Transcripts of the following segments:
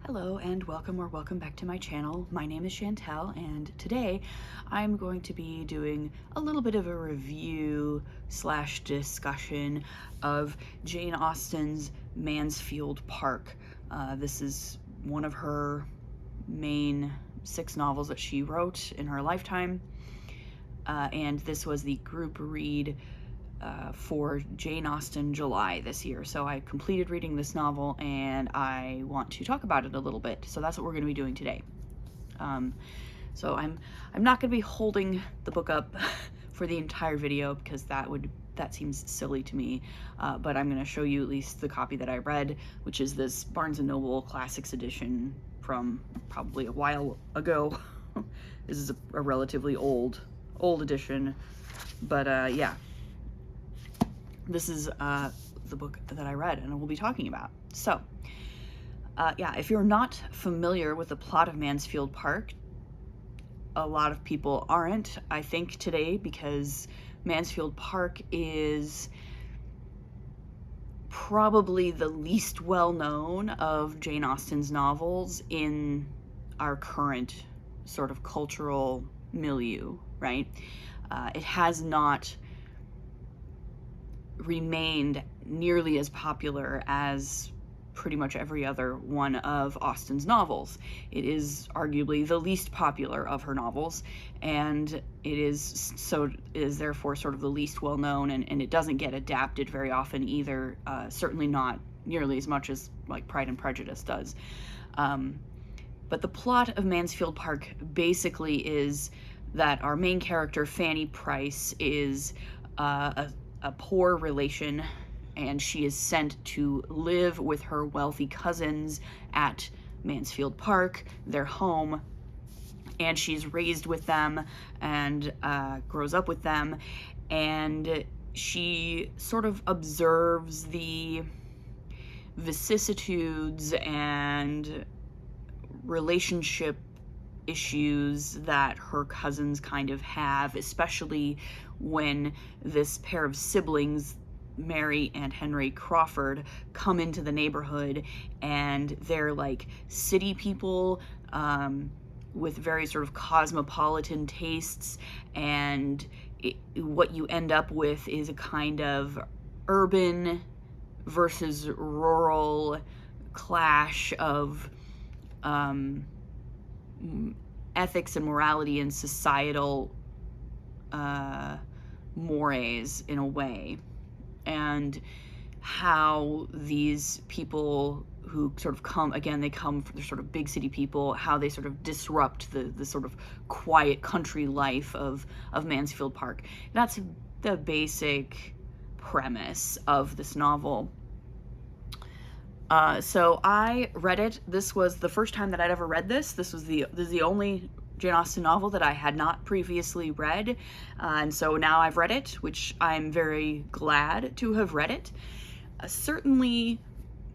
Hello and welcome back to my channel. My name is Chantel and today I'm going to be doing a little bit of a review slash discussion of Jane Austen's Mansfield Park. This is one of her main 6 novels that she wrote in her lifetime, and this was the group read for Jane Austen July this year. So I completed reading this novel and I want to talk about it a little bit. So that's what we're going to be doing today. So I'm not going to be holding the book up for the entire video because that seems silly to me. But I'm going to show you at least the copy that I read, which is this Barnes & Noble Classics edition from probably a while ago. This is a relatively old edition, but yeah. This is the book that I read and we'll be talking about. So, yeah, if you're not familiar with the plot of Mansfield Park, a lot of people aren't, I think, today, because Mansfield Park is probably the least well-known of Jane Austen's novels in our current sort of cultural milieu, right? It has not remained nearly as popular as pretty much every other one of Austen's novels. It is arguably the least popular of her novels, and it is therefore sort of the least well known, and it doesn't get adapted very often either, certainly not nearly as much as like Pride and Prejudice does. But the plot of Mansfield Park basically is that our main character, Fanny Price, is a poor relation, and she is sent to live with her wealthy cousins at Mansfield Park, their home, and she's raised with them and grows up with them, and she sort of observes the vicissitudes and relationship issues that her cousins kind of have, especially when this pair of siblings, Mary and Henry Crawford, come into the neighborhood, and they're like city people with very sort of cosmopolitan tastes, and what you end up with is a kind of urban versus rural clash of ethics and morality and societal mores, in a way, and how these people who sort of come, again, they're sort of big city people, how they sort of disrupt the sort of quiet country life of Mansfield Park. That's the basic premise of this novel. So I read it. This was the first time that I'd ever read this. This is the only Jane Austen novel that I had not previously read, and so now I've read it, which I'm very glad to have read it. Certainly,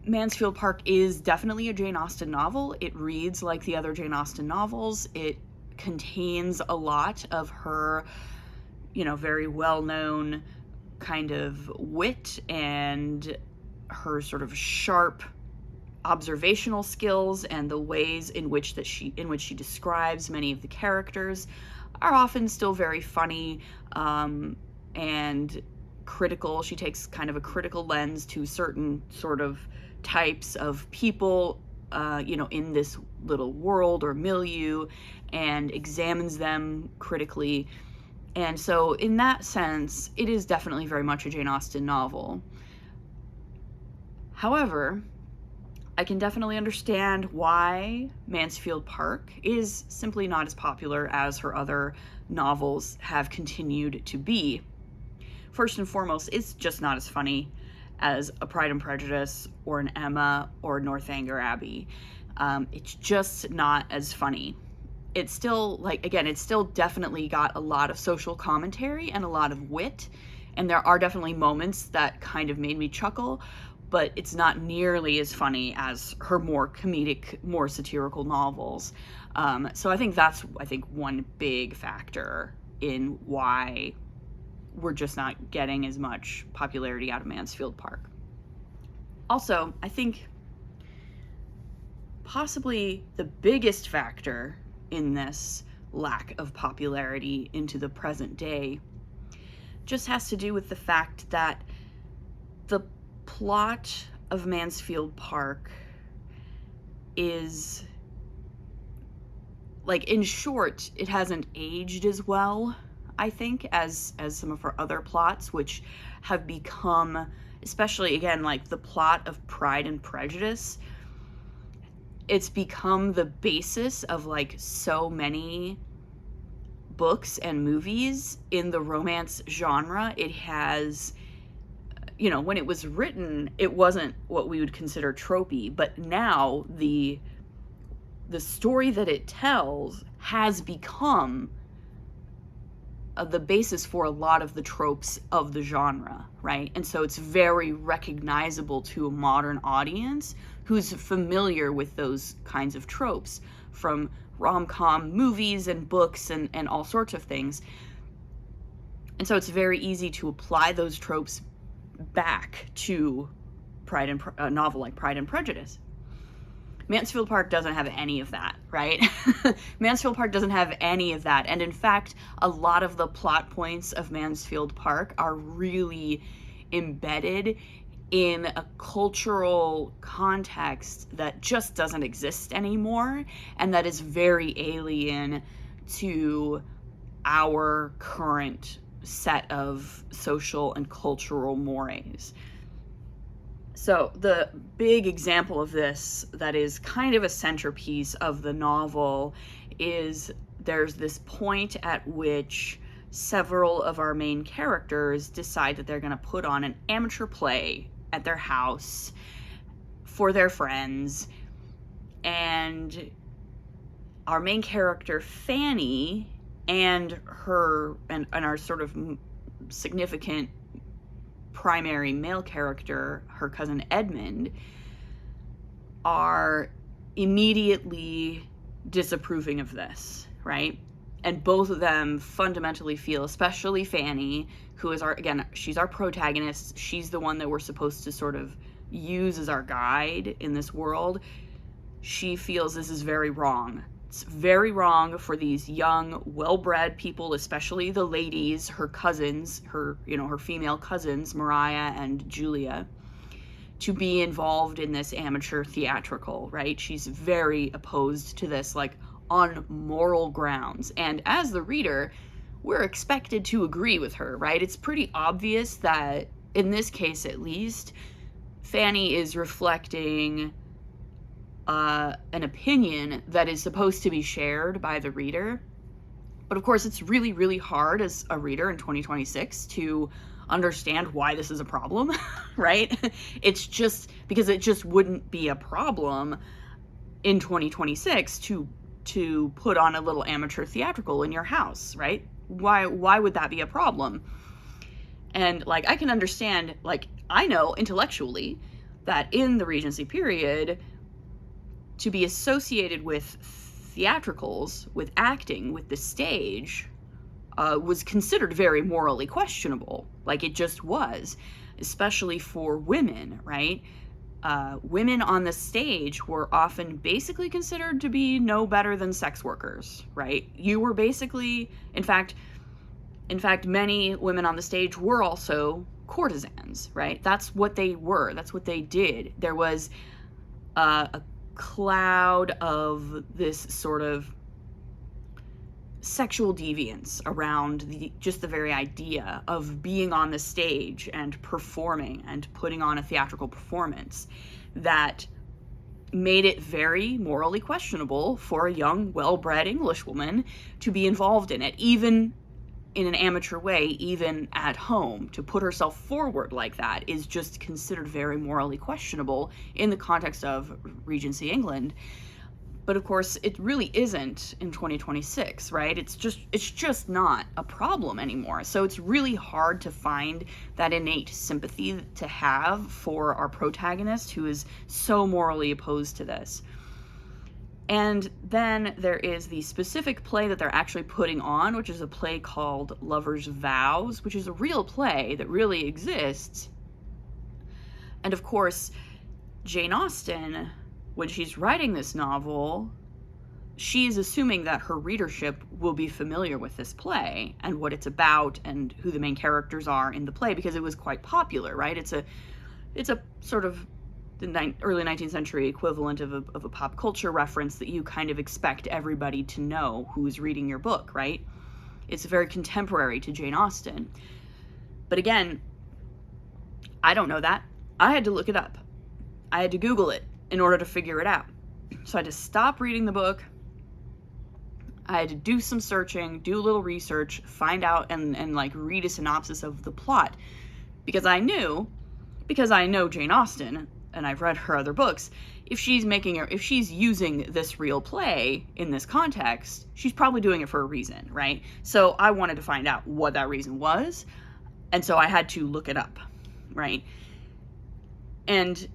Mansfield Park is definitely a Jane Austen novel. It reads like the other Jane Austen novels. It contains a lot of her, very well-known kind of wit and her sort of sharp observational skills, and the ways in which she describes many of the characters are often still very funny and critical. She takes kind of a critical lens to certain sort of types of people in this little world or milieu, and examines them critically. And so in that sense, it is definitely very much a Jane Austen novel. However, I can definitely understand why Mansfield Park is simply not as popular as her other novels have continued to be. First and foremost, it's just not as funny as a Pride and Prejudice or an Emma or Northanger Abbey. It's just not as funny. It's still, it's still definitely got a lot of social commentary and a lot of wit, and there are definitely moments that kind of made me chuckle, but it's not nearly as funny as her more comedic, more satirical novels. So I think that's one big factor in why we're just not getting as much popularity out of Mansfield Park. Also, I think possibly the biggest factor in this lack of popularity into the present day just has to do with the fact that the plot of Mansfield Park is, like, in short, it hasn't aged as well, I think, as some of her other plots, which have become, especially, again, like the plot of Pride and Prejudice, it's become the basis of, like, so many books and movies in the romance genre. It has, you know, when it was written, it wasn't what we would consider tropey, but now the story that it tells has become the basis for a lot of the tropes of the genre, right? And so it's very recognizable to a modern audience who's familiar with those kinds of tropes from rom-com movies and books and all sorts of things. And so it's very easy to apply those tropes back to a novel like Pride and Prejudice. Mansfield Park doesn't have any of that, right? Mansfield Park doesn't have any of that. And in fact, a lot of the plot points of Mansfield Park are really embedded in a cultural context that just doesn't exist anymore, and that is very alien to our current set of social and cultural mores. So the big example of this that is kind of a centerpiece of the novel is there's this point at which several of our main characters decide that they're going to put on an amateur play at their house for their friends, and our main character Fanny and our sort of significant primary male character, her cousin Edmund, are immediately disapproving of this, right? And both of them fundamentally feel, especially Fanny, who is she's our protagonist. She's the one that we're supposed to sort of use as our guide in this world. She feels this is very wrong. It's very wrong for these young, well-bred people, especially the ladies, her cousins, her female cousins, Mariah and Julia, to be involved in this amateur theatrical, right? She's very opposed to this, like, on moral grounds. And as the reader, we're expected to agree with her, right? It's pretty obvious that, in this case at least, Fanny is reflecting an opinion that is supposed to be shared by the reader. But of course, it's really, really hard as a reader in 2026 to understand why this is a problem, right? It's just because it just wouldn't be a problem in 2026 to put on a little amateur theatrical in your house, right? Why would that be a problem? And, like, I can understand, like, I know intellectually that in the Regency period, to be associated with theatricals, with acting, with the stage, was considered very morally questionable. Like, it just was, especially for women, right? Women on the stage were often basically considered to be no better than sex workers, right? You were basically, in fact, many women on the stage were also courtesans, right? That's what they were. That's what they did. There was a cloud of this sort of sexual deviance around just the very idea of being on the stage and performing and putting on a theatrical performance that made it very morally questionable for a young, well-bred Englishwoman to be involved in it, even in an amateur way, even at home. To put herself forward like that is just considered very morally questionable in the context of Regency England. But of course, it really isn't in 2026, right? It's just not a problem anymore. So it's really hard to find that innate sympathy to have for our protagonist who is so morally opposed to this. And then there is the specific play that they're actually putting on, which is a play called Lover's Vows, which is a real play that really exists. And of course, Jane Austen when she's writing this novel, she is assuming that her readership will be familiar with this play and what it's about and who the main characters are in the play, because it was quite popular, right? It's a sort of the early 19th century equivalent of a pop culture reference that you kind of expect everybody to know who's reading your book, right? It's very contemporary to Jane Austen. But again, I don't know that. I had to look it up. I had to Google it in order to figure it out. So I had to stop reading the book. I had to do some searching, do a little research, find out and like read a synopsis of the plot. Because I know Jane Austen, and I've read her other books, if she's using this real play in this context, she's probably doing it for a reason, right? So I wanted to find out what that reason was, and so I had to look it up, right? And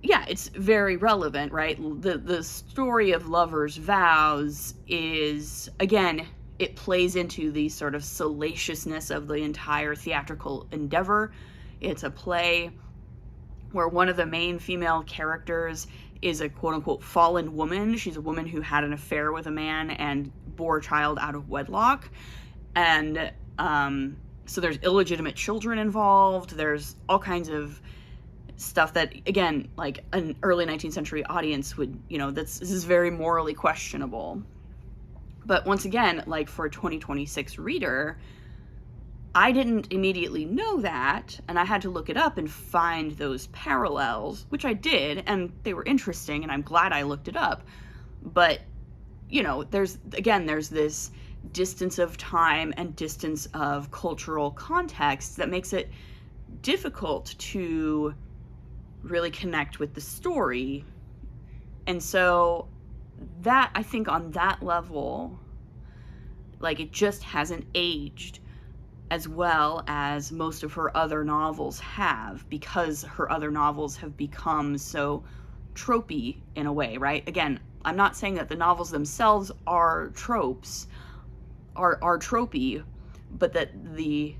yeah, it's very relevant, right? The story of lovers' vows is, again, it plays into the sort of salaciousness of the entire theatrical endeavor. It's a play where one of the main female characters is a quote-unquote fallen woman. She's a woman who had an affair with a man and bore a child out of wedlock. And so there's illegitimate children involved. There's all kinds of stuff that, again, like an early 19th century audience would, this is very morally questionable. But once again, like for a 2026 reader, I didn't immediately know that, and I had to look it up and find those parallels, which I did, and they were interesting, and I'm glad I looked it up. But, there's this distance of time and distance of cultural context that makes it difficult to really connect with the story. And so that, I think on that level, like, it just hasn't aged as well as most of her other novels have, because her other novels have become so tropey in a way, right? Again, I'm not saying that the novels themselves are tropes, are tropey, but that the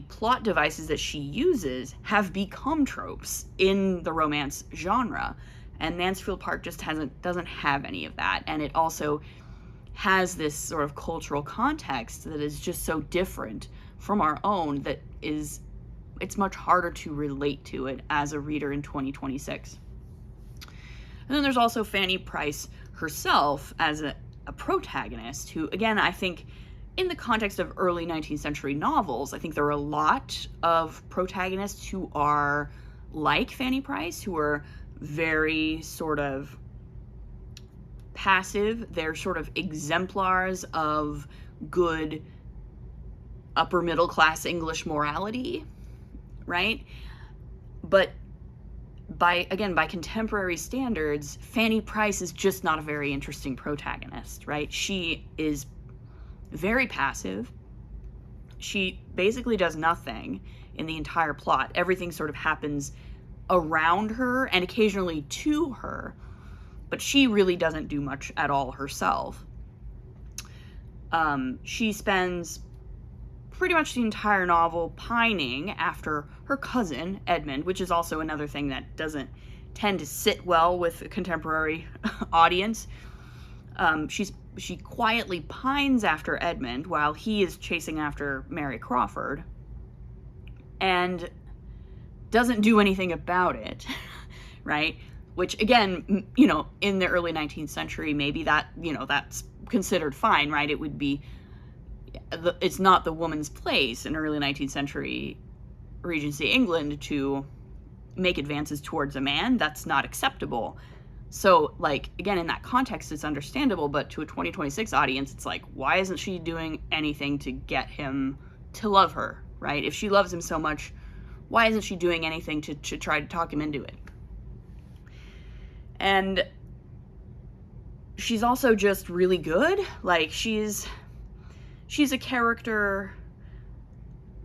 plot devices that she uses have become tropes in the romance genre. And Mansfield Park just doesn't have any of that. And it also has this sort of cultural context that is just so different from our own that it's much harder to relate to it as a reader in 2026. And then there's also Fanny Price herself as a protagonist who, again, I think in the context of early 19th century novels, I think there are a lot of protagonists who are like Fanny Price, who are very sort of passive. They're sort of exemplars of good upper middle class English morality, right? But by contemporary standards, Fanny Price is just not a very interesting protagonist, right? She is very passive. She basically does nothing in the entire plot. Everything sort of happens around her and occasionally to her, but she really doesn't do much at all herself. She spends pretty much the entire novel pining after her cousin, Edmund, which is also another thing that doesn't tend to sit well with a contemporary audience. She quietly pines after Edmund while he is chasing after Mary Crawford and doesn't do anything about it, right? Which, again, in the early 19th century, maybe that's considered fine, right? It would be, it's not the woman's place in early 19th century Regency England to make advances towards a man. That's not acceptable. So, like, again, in that context, it's understandable, but to a 2026 audience, it's like, why isn't she doing anything to get him to love her, right? If she loves him so much, why isn't she doing anything to try to talk him into it? And she's also just really good. Like, she's a character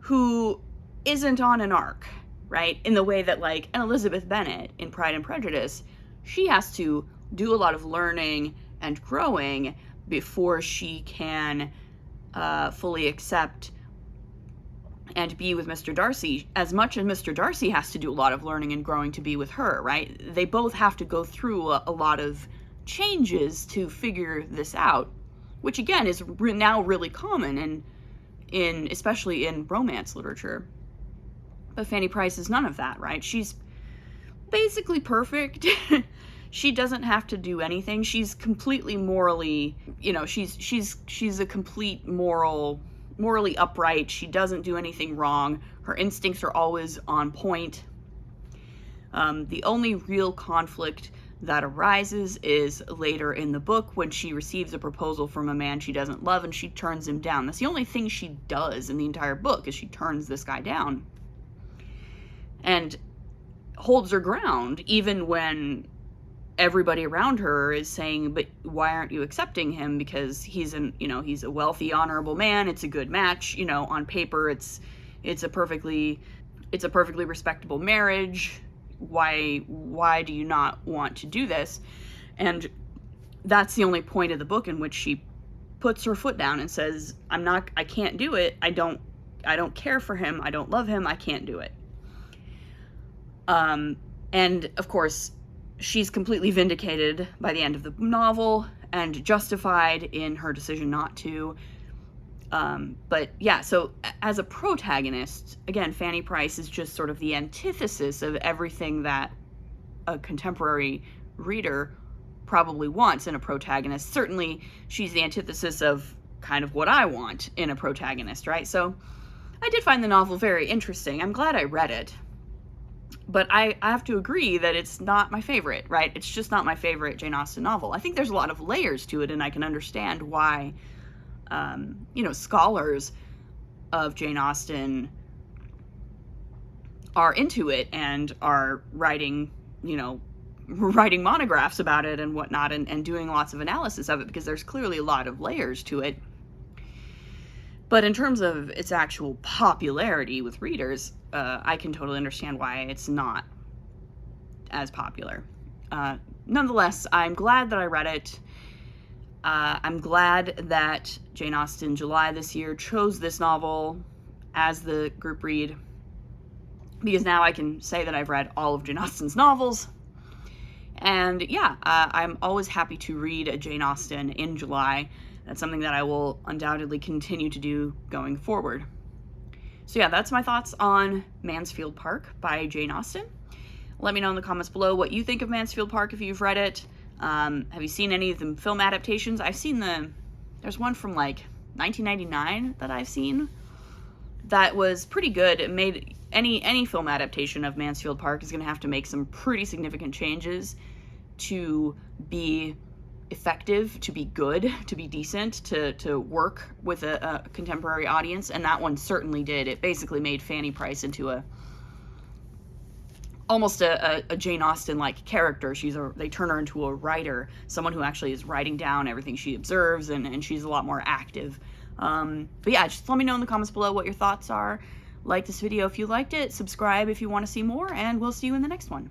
who isn't on an arc, right? In the way that, like, an Elizabeth Bennet in Pride and Prejudice, she has to do a lot of learning and growing before she can fully accept and be with Mr. Darcy, as much as Mr. Darcy has to do a lot of learning and growing to be with her, right? They both have to go through a lot of changes to figure this out, which again is now really common in especially in romance literature. But Fanny Price is none of that, right? She's basically perfect. She doesn't have to do anything. She's completely morally, you know, she's a complete morally upright. She doesn't do anything wrong. Her instincts are always on point. The only real conflict that arises is later in the book when she receives a proposal from a man she doesn't love and she turns him down. That's the only thing she does in the entire book, is she turns this guy down. And holds her ground even when everybody around her is saying, but why aren't you accepting him? Because he's a wealthy, honorable man. It's a good match. You know, on paper, it's a perfectly respectable marriage. Why do you not want to do this? And that's the only point of the book in which she puts her foot down and says, I can't do it. I don't care for him. I don't love him. I can't do it. And of course, she's completely vindicated by the end of the novel and justified in her decision not to. But yeah, so as a protagonist, again, Fanny Price is just sort of the antithesis of everything that a contemporary reader probably wants in a protagonist. Certainly, she's the antithesis of kind of what I want in a protagonist, right? So I did find the novel very interesting. I'm glad I read it. But I have to agree that it's not my favorite, right? It's just not my favorite Jane Austen novel. I think there's a lot of layers to it, and I can understand why, scholars of Jane Austen are into it and are writing monographs about it and whatnot, and doing lots of analysis of it, because there's clearly a lot of layers to it. But in terms of its actual popularity with readers, I can totally understand why it's not as popular. Nonetheless, I'm glad that I read it. I'm glad that Jane Austen July this year chose this novel as the group read, because now I can say that I've read all of Jane Austen's novels. And yeah, I'm always happy to read a Jane Austen in July. That's something that I will undoubtedly continue to do going forward. So yeah, that's my thoughts on Mansfield Park by Jane Austen. Let me know in the comments below what you think of Mansfield Park if you've read it. Have you seen any of the film adaptations? I've seen there's one from like 1999 that I've seen that was pretty good. It made any film adaptation of Mansfield Park is going to have to make some pretty significant changes to be effective, to be good, to be decent, to work with a contemporary audience, and that one certainly did. It basically made Fanny Price into almost a Jane Austen-like character. They turn her into a writer, someone who actually is writing down everything she observes, and she's a lot more active. But yeah, just let me know in the comments below what your thoughts are. Like this video if you liked it, subscribe if you want to see more, and we'll see you in the next one.